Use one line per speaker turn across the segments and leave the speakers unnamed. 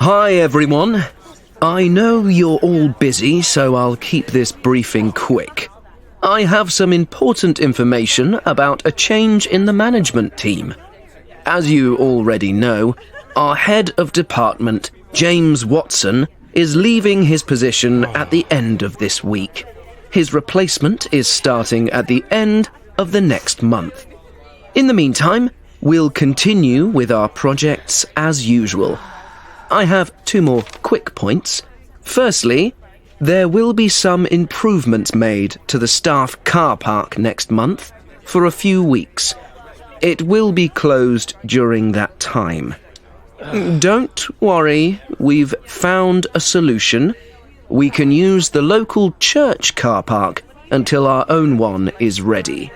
Hi everyone. I know you're all busy, so I'll keep this briefing quick. I have some important information about a change in the management team. As you already know, our head of department, James Watson, is leaving his position at the end of this week. His replacement is starting at the end of the next month. In the meantime, we'll continue with our projects as usual. I have two more quick points. Firstly, there will be some improvements made to the staff car park next month for a few weeks. It will be closed during that time. Don't worry, we've found a solution. We can use the local church car park until our own one is ready.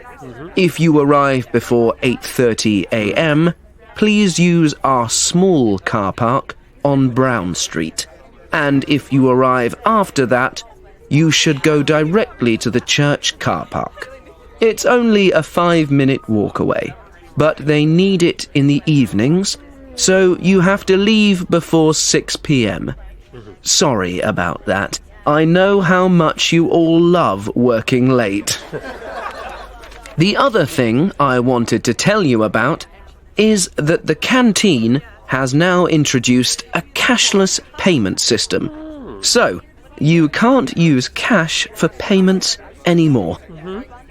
If you arrive before 8:30 a.m., please use our small car park on Brown Street. And if you arrive after that, you should go directly to the church car park. It's only a 5-minute walk away, but they need it in the evenings, so you have to leave before 6 p.m. Sorry about that. I know how much you all love working late. The other thing I wanted to tell you about is that the canteen has now introduced a cashless payment system. So, you can't use cash for payments anymore.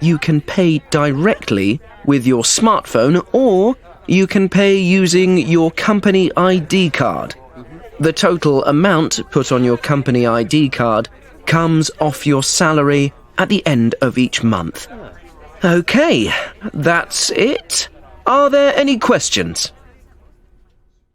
You can pay directly with your smartphone, or you can pay using your company ID card. The total amount put on your company ID card comes off your salary at the end of each month. Okay, that's it. Are there any questions?